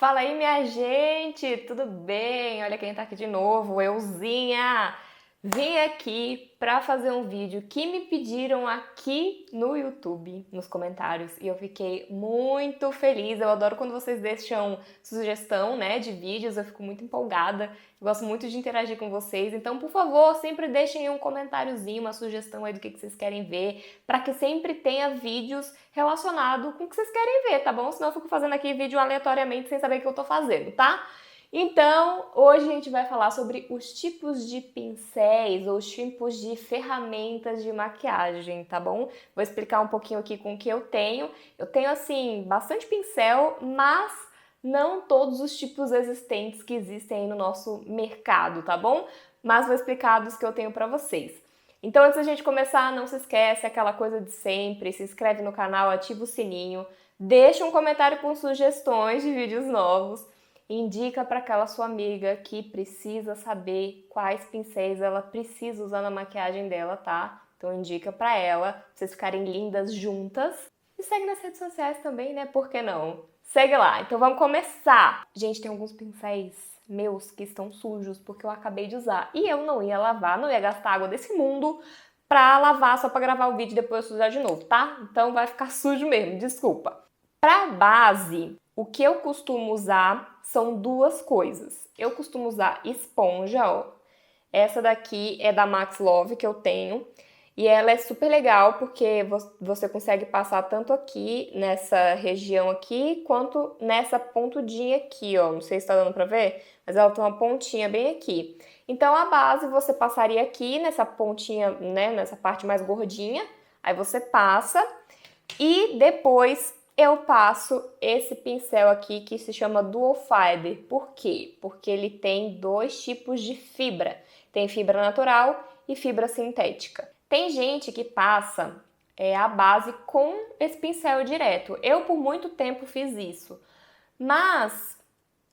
Fala aí, minha gente, tudo bem? Olha quem tá aqui de novo, euzinha! Vim aqui pra fazer um vídeo que me pediram aqui no YouTube, nos comentários, e eu fiquei muito feliz. Eu adoro quando vocês deixam sugestão, né, de vídeos, eu fico muito empolgada. Eu gosto muito de interagir com vocês, então, por favor, sempre deixem um comentáriozinho, uma sugestão aí do que vocês querem ver, pra que sempre tenha vídeos relacionados com o que vocês querem ver, tá bom? Senão eu fico fazendo aqui vídeo aleatoriamente sem saber o que eu tô fazendo, tá? Então, hoje a gente vai falar sobre os tipos de pincéis ou os tipos de ferramentas de maquiagem, tá bom? Vou explicar um pouquinho aqui com o que eu tenho. Eu tenho, assim, bastante pincel, mas não todos os tipos existentes que existem aí no nosso mercado, tá bom? Mas vou explicar dos que eu tenho pra vocês. Então, antes da gente começar, não se esquece, aquela coisa de sempre, se inscreve no canal, ativa o sininho, deixa um comentário com sugestões de vídeos novos. Indica para aquela sua amiga que precisa saber quais pincéis ela precisa usar na maquiagem dela, tá? Então indica para ela, pra vocês ficarem lindas juntas. E segue nas redes sociais também, né? Por que não? Segue lá. Então vamos começar. Gente, tem alguns pincéis meus que estão sujos porque eu acabei de usar. E eu não ia lavar, não ia gastar água desse mundo pra lavar só pra gravar o vídeo e depois usar de novo, tá? Então vai ficar sujo mesmo, desculpa. Pra base, o que eu costumo usar são duas coisas. Eu costumo usar esponja, ó. Essa daqui é da Max Love que eu tenho. E ela é super legal porque você consegue passar tanto aqui, nessa região aqui, quanto nessa pontudinha aqui, ó. Não sei se tá dando pra ver, mas ela tem uma pontinha bem aqui. Então a base você passaria aqui nessa pontinha, né, nessa parte mais gordinha. Aí você passa e depois eu passo esse pincel aqui que se chama Dual Fiber. Por quê? Porque ele tem dois tipos de fibra. Tem fibra natural e fibra sintética. Tem gente que passa a base com esse pincel direto. Eu por muito tempo fiz isso. Mas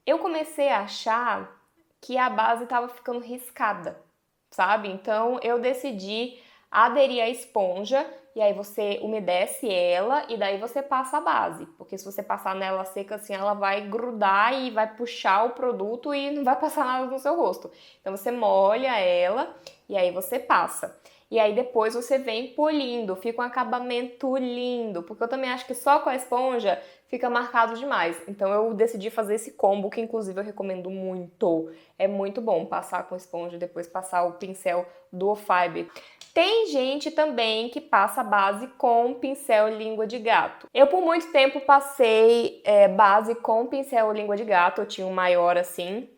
eu comecei a achar que a base estava ficando riscada, sabe? Então eu decidi aderir à esponja e aí você umedece ela e daí você passa a base, porque se você passar nela seca assim, ela vai grudar e vai puxar o produto e não vai passar nada no seu rosto. Então você molha ela e aí você passa. E aí depois você vem polindo, fica um acabamento lindo, porque eu também acho que só com a esponja fica marcado demais. Então eu decidi fazer esse combo, que inclusive eu recomendo muito. É muito bom passar com esponja e depois passar o pincel do Fiber. Tem gente também que passa base com pincel língua de gato. Eu por muito tempo passei base com pincel língua de gato, eu tinha um maior assim,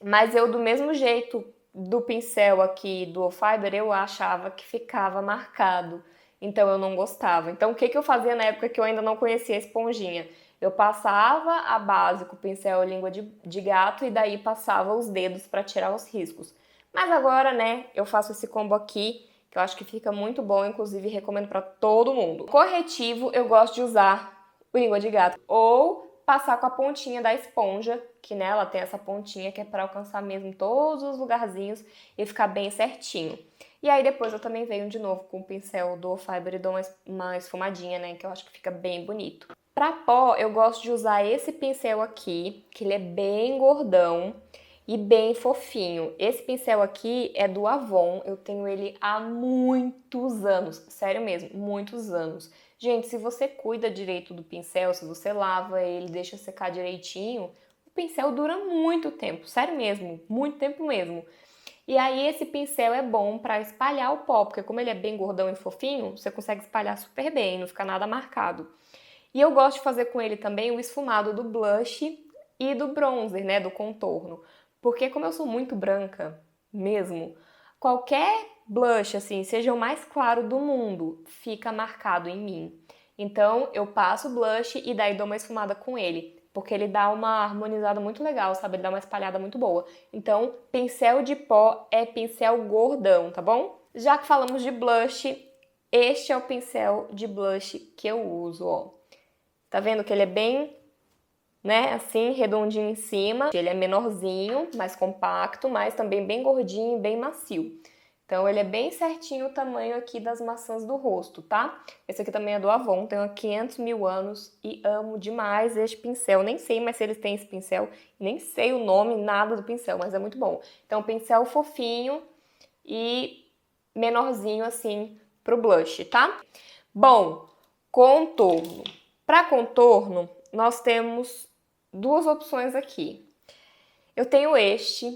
mas eu do mesmo jeito do pincel aqui do Fiber, eu achava que ficava marcado, então eu não gostava. Então o que eu fazia na época que eu ainda não conhecia a esponjinha? Eu passava a base com o pincel língua de gato e daí passava os dedos para tirar os riscos. Mas agora, né, eu faço esse combo aqui, que eu acho que fica muito bom, inclusive recomendo para todo mundo. Corretivo, eu gosto de usar o língua de gato ou passar com a pontinha da esponja, que nela tem essa pontinha que é para alcançar mesmo todos os lugarzinhos e ficar bem certinho. E aí depois eu também venho de novo com o pincel do Fiber e dou uma esfumadinha, né, que eu acho que fica bem bonito. Pra pó, eu gosto de usar esse pincel aqui, que ele é bem gordão e bem fofinho. Esse pincel aqui é do Avon, eu tenho ele há muitos anos, sério mesmo, muitos anos. Gente, se você cuida direito do pincel, se você lava ele, deixa secar direitinho, o pincel dura muito tempo, sério mesmo, muito tempo mesmo. E aí esse pincel é bom para espalhar o pó, porque como ele é bem gordão e fofinho, você consegue espalhar super bem, não fica nada marcado. E eu gosto de fazer com ele também o esfumado do blush e do bronzer, né, do contorno. Porque como eu sou muito branca mesmo, qualquer blush, assim, seja o mais claro do mundo, fica marcado em mim. Então eu passo o blush e daí dou uma esfumada com ele, porque ele dá uma harmonizada muito legal, sabe? Ele dá uma espalhada muito boa. Então, pincel de pó é pincel gordão, tá bom? Já que falamos de blush, este é o pincel de blush que eu uso, ó. Tá vendo que ele é bem, né, assim, redondinho em cima. Ele é menorzinho, mais compacto, mas também bem gordinho e bem macio. Então ele é bem certinho o tamanho aqui das maçãs do rosto, tá? Esse aqui também é do Avon, tenho há 500 mil anos e amo demais este pincel. Nem sei mais se eles têm esse pincel, nem sei o nome, nada do pincel, mas é muito bom. Então pincel fofinho e menorzinho assim pro blush, tá? Bom, contorno. Para contorno, nós temos duas opções aqui. Eu tenho este,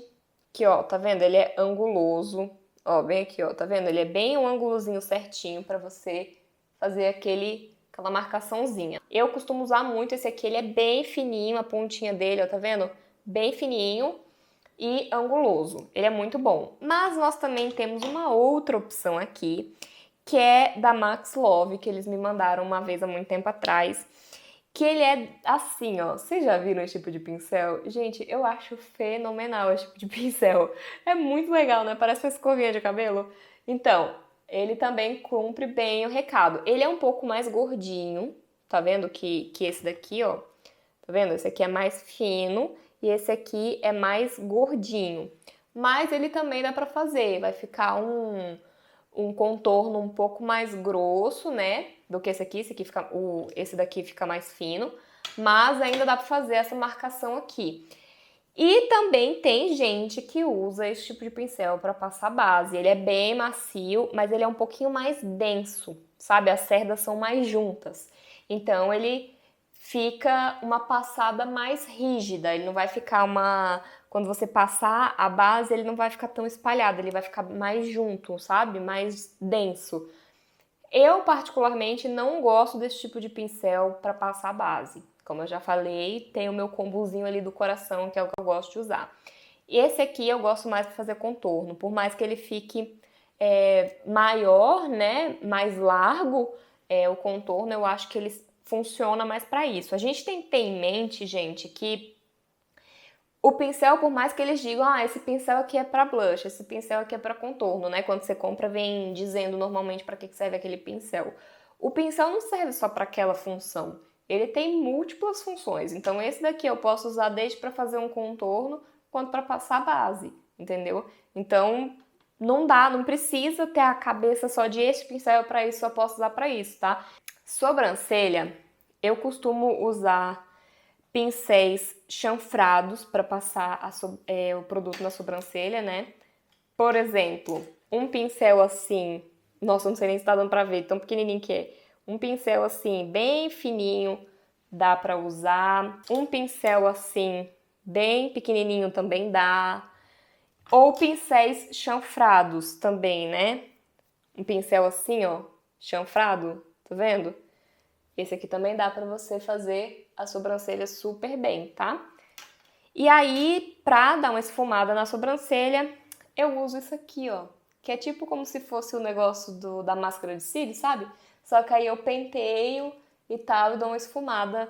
que ó, tá vendo? Ele é anguloso. Ó, bem aqui, ó, tá vendo? Ele é bem um ângulozinho certinho pra você fazer aquela marcaçãozinha. Eu costumo usar muito esse aqui, ele é bem fininho, a pontinha dele, ó, tá vendo? Bem fininho e anguloso. Ele é muito bom. Mas nós também temos uma outra opção aqui, que é da Max Love, que eles me mandaram uma vez há muito tempo atrás. Que ele é assim, ó. Vocês já viram esse tipo de pincel? Gente, eu acho fenomenal esse tipo de pincel. É muito legal, né? Parece uma escovinha de cabelo. Então, ele também cumpre bem o recado. Ele é um pouco mais gordinho, tá vendo? Que esse daqui, ó. Tá vendo? Esse aqui é mais fino e esse aqui é mais gordinho. Mas ele também dá pra fazer. Vai ficar um contorno um pouco mais grosso, né, do que esse aqui. Esse daqui fica mais fino, mas ainda dá para fazer essa marcação aqui. E também tem gente que usa esse tipo de pincel para passar base. Ele é bem macio, mas ele é um pouquinho mais denso, sabe? As cerdas são mais juntas. Então ele fica uma passada mais rígida. Ele não vai ficar quando você passar a base, ele não vai ficar tão espalhado, ele vai ficar mais junto, sabe? Mais denso. Eu, particularmente, não gosto desse tipo de pincel para passar a base. Como eu já falei, tem o meu combozinho ali do coração, que é o que eu gosto de usar. E esse aqui eu gosto mais para fazer contorno, por mais que ele fique maior, né, mais largo, o contorno, eu acho que ele funciona mais para isso. A gente tem que ter em mente, gente, que o pincel, por mais que eles digam, esse pincel aqui é para blush, esse pincel aqui é para contorno, né? Quando você compra, vem dizendo normalmente para que serve aquele pincel. O pincel não serve só para aquela função, ele tem múltiplas funções. Então esse daqui eu posso usar desde para fazer um contorno, quanto para passar base, entendeu? Então não precisa ter a cabeça só de esse pincel para isso, só posso usar para isso, tá? Sobrancelha, eu costumo usar pincéis chanfrados para passar o produto na sobrancelha, né? Por exemplo, um pincel assim, nossa, não sei nem se tá dando pra ver, tão pequenininho que é. Um pincel assim, bem fininho, dá pra usar. Um pincel assim, bem pequenininho também dá. Ou pincéis chanfrados também, né? Um pincel assim, ó, chanfrado, tá vendo? Esse aqui também dá pra você fazer a sobrancelha super bem, tá? E aí, pra dar uma esfumada na sobrancelha, eu uso isso aqui, ó. Que é tipo como se fosse o negócio da máscara de cílios, sabe? Só que aí eu penteio e tal, e dou uma esfumada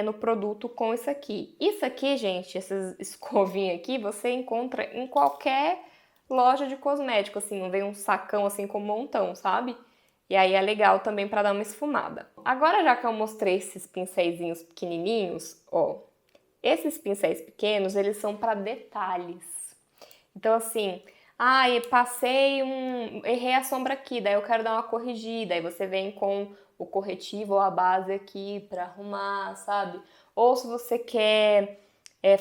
no produto com isso aqui. Isso aqui, gente, essa escovinha aqui, você encontra em qualquer loja de cosmético, assim, não vem um sacão assim com um montão, sabe? E aí é legal também para dar uma esfumada. Agora, já que eu mostrei esses pincéisinhos pequenininhos, ó, esses pincéis pequenos, eles são para detalhes. Então, assim, errei a sombra aqui, daí eu quero dar uma corrigida, aí você vem com o corretivo ou a base aqui para arrumar, sabe? Ou se você quer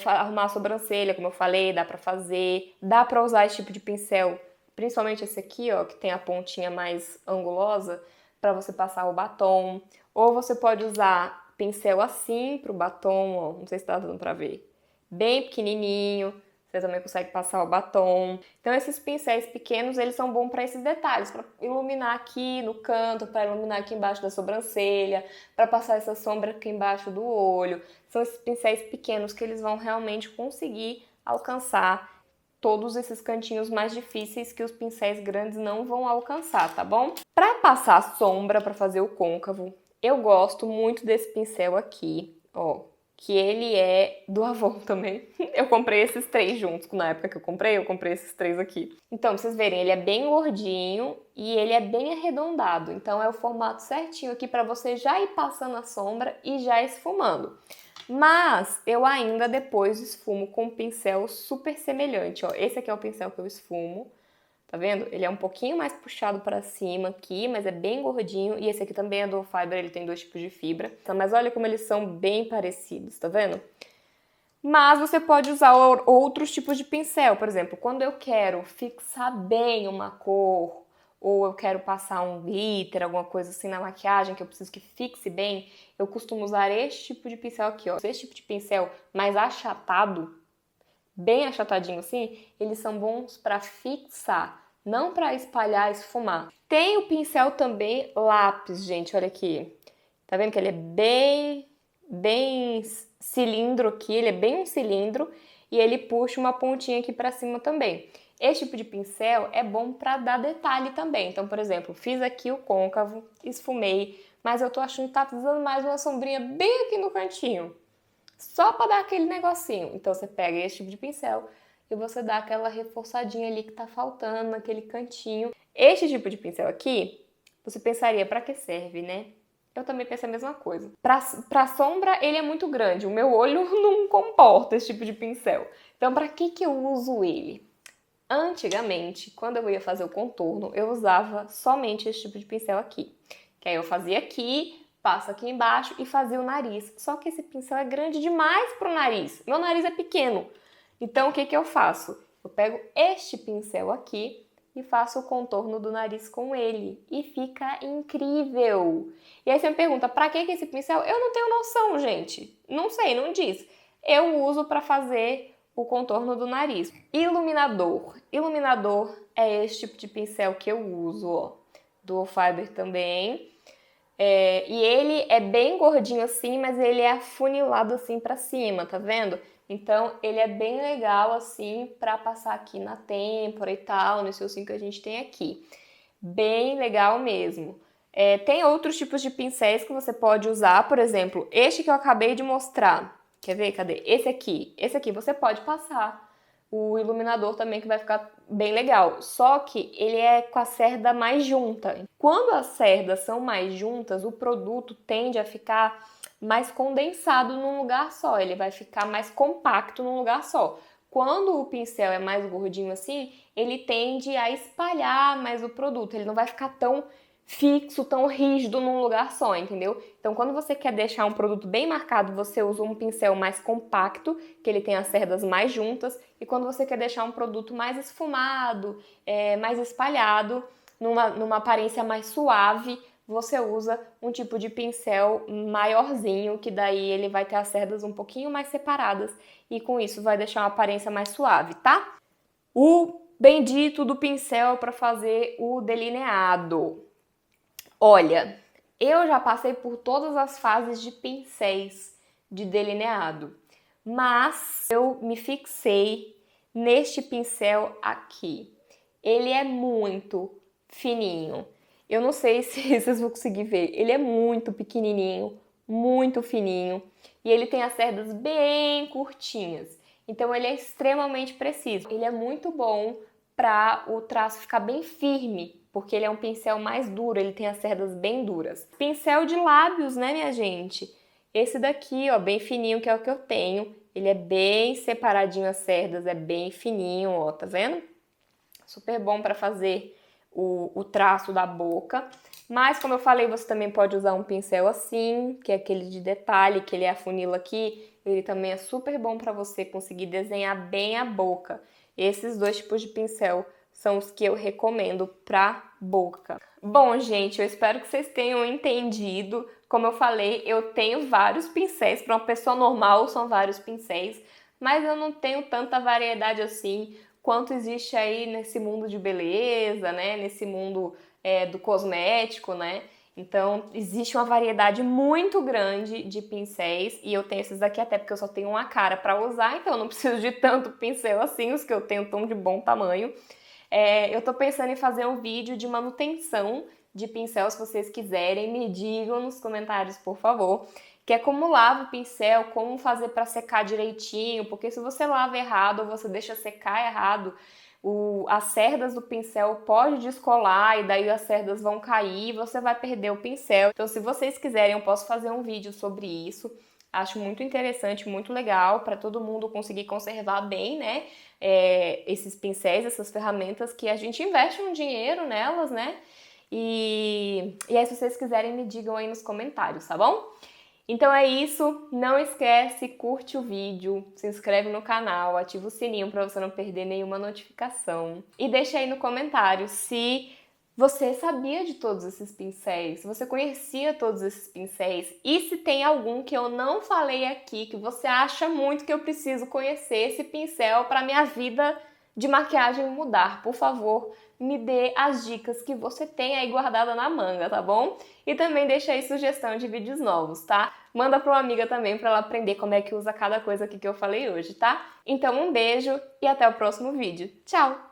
arrumar a sobrancelha, como eu falei, dá para fazer, dá para usar esse tipo de pincel, principalmente esse aqui, ó, que tem a pontinha mais angulosa, para você passar o batom. Ou você pode usar pincel assim pro batom, ó, não sei se tá dando pra ver, bem pequenininho, você também consegue passar o batom. Então esses pincéis pequenos, eles são bons para esses detalhes, para iluminar aqui no canto, para iluminar aqui embaixo da sobrancelha, para passar essa sombra aqui embaixo do olho. São esses pincéis pequenos que eles vão realmente conseguir alcançar todos esses cantinhos mais difíceis que os pincéis grandes não vão alcançar, tá bom? Para passar a sombra, para fazer o côncavo, eu gosto muito desse pincel aqui, ó, que ele é do Avon também. Eu comprei esses três juntos, na época que eu comprei esses três aqui. Então, pra vocês verem, ele é bem gordinho e ele é bem arredondado. Então, é o formato certinho aqui para você já ir passando a sombra e já esfumando. Mas eu ainda depois esfumo com um pincel super semelhante, ó. Esse aqui é o pincel que eu esfumo. Tá vendo? Ele é um pouquinho mais puxado para cima aqui, mas é bem gordinho. E esse aqui também é dual fiber, ele tem 2 tipos de fibra. Mas olha como eles são bem parecidos, tá vendo? Mas você pode usar outros tipos de pincel. Por exemplo, quando eu quero fixar bem uma cor, ou eu quero passar um glitter, alguma coisa assim na maquiagem que eu preciso que fixe bem, eu costumo usar este tipo de pincel aqui, ó. Esse tipo de pincel mais achatado, bem achatadinho assim, eles são bons para fixar, não para espalhar e esfumar. Tem o pincel também lápis, gente, olha aqui. Tá vendo que ele é bem cilindro aqui, ele é bem um cilindro e ele puxa uma pontinha aqui para cima também. Esse tipo de pincel é bom para dar detalhe também. Então, por exemplo, fiz aqui o côncavo, esfumei, mas eu tô achando que tá precisando mais uma sombrinha bem aqui no cantinho. Só para dar aquele negocinho. Então você pega esse tipo de pincel e você dá aquela reforçadinha ali que tá faltando naquele cantinho. Este tipo de pincel aqui, você pensaria para que serve, né? Eu também penso a mesma coisa. Pra sombra, ele é muito grande. O meu olho não comporta esse tipo de pincel. Então, para que eu uso ele? Antigamente, quando eu ia fazer o contorno, eu usava somente esse tipo de pincel aqui. Que aí eu fazia aqui, passo aqui embaixo e fazia o nariz. Só que esse pincel é grande demais pro nariz. Meu nariz é pequeno. Então, o que eu faço? Eu pego este pincel aqui e faço o contorno do nariz com ele. E fica incrível! E aí você me pergunta, pra que esse pincel? Eu não tenho noção, gente. Não sei, não diz. Eu uso para fazer o contorno do nariz. Iluminador. Iluminador é esse tipo de pincel que eu uso, ó. Dual fiber também. E ele é bem gordinho assim, mas ele é afunilado assim pra cima, tá vendo? Então, ele é bem legal assim pra passar aqui na têmpora e tal, nesse ossinho que a gente tem aqui. Bem legal mesmo. Tem outros tipos de pincéis que você pode usar, por exemplo, este que eu acabei de mostrar. Quer ver? Cadê? Esse aqui. Esse aqui você pode passar o iluminador também, que vai ficar bem legal. Só que ele é com a cerda mais junta. Quando as cerdas são mais juntas, o produto tende a ficar mais condensado num lugar só. Ele vai ficar mais compacto num lugar só. Quando o pincel é mais gordinho assim, ele tende a espalhar mais o produto. Ele não vai ficar tão fixo, tão rígido num lugar só, entendeu? Então, quando você quer deixar um produto bem marcado, você usa um pincel mais compacto, que ele tem as cerdas mais juntas, e quando você quer deixar um produto mais esfumado, mais espalhado, numa aparência mais suave, você usa um tipo de pincel maiorzinho, que daí ele vai ter as cerdas um pouquinho mais separadas, e com isso vai deixar uma aparência mais suave, tá? O bendito do pincel para fazer o delineado. Olha, eu já passei por todas as fases de pincéis de delineado, mas eu me fixei neste pincel aqui. Ele é muito fininho. Eu não sei se vocês vão conseguir ver. Ele é muito pequenininho, muito fininho e ele tem as cerdas bem curtinhas. Então ele é extremamente preciso. Ele é muito bom para o traço ficar bem firme, porque ele é um pincel mais duro, ele tem as cerdas bem duras. Pincel de lábios, né, minha gente? Esse daqui, ó, bem fininho, que é o que eu tenho. Ele é bem separadinho as cerdas, é bem fininho, ó, tá vendo? Super bom para fazer o traço da boca. Mas, como eu falei, você também pode usar um pincel assim, que é aquele de detalhe, que ele afunila aqui. Ele também é super bom para você conseguir desenhar bem a boca. Esses dois tipos de pincel são os que eu recomendo para boca. Bom, gente, eu espero que vocês tenham entendido. Como eu falei, eu tenho vários pincéis. Para uma pessoa normal, são vários pincéis, mas eu não tenho tanta variedade assim quanto existe aí nesse mundo de beleza, né? Nesse mundo do cosmético, né? Então, existe uma variedade muito grande de pincéis e eu tenho esses daqui até porque eu só tenho uma cara para usar, então eu não preciso de tanto pincel assim, os que eu tenho estão de bom tamanho. Eu tô pensando em fazer um vídeo de manutenção de pincel, se vocês quiserem, me digam nos comentários, por favor. Que é como lava o pincel, como fazer para secar direitinho, porque se você lava errado ou você deixa secar errado, as cerdas do pincel pode descolar e daí as cerdas vão cair e você vai perder o pincel. Então, se vocês quiserem, eu posso fazer um vídeo sobre isso. Acho muito interessante, muito legal para todo mundo conseguir conservar bem, né? Esses pincéis, essas ferramentas que a gente investe um dinheiro nelas, né? E aí, se vocês quiserem, me digam aí nos comentários, tá bom? Então é isso, não esquece, curte o vídeo, se inscreve no canal, ativa o sininho para você não perder nenhuma notificação. E deixa aí no comentário se você sabia de todos esses pincéis, se você conhecia todos esses pincéis e se tem algum que eu não falei aqui que você acha muito que eu preciso conhecer esse pincel para minha vida de maquiagem mudar. Por favor, me dê as dicas que você tem aí guardada na manga, tá bom? E também deixa aí sugestão de vídeos novos, tá? Manda para uma amiga também para ela aprender como é que usa cada coisa aqui que eu falei hoje, tá? Então um beijo e até o próximo vídeo. Tchau!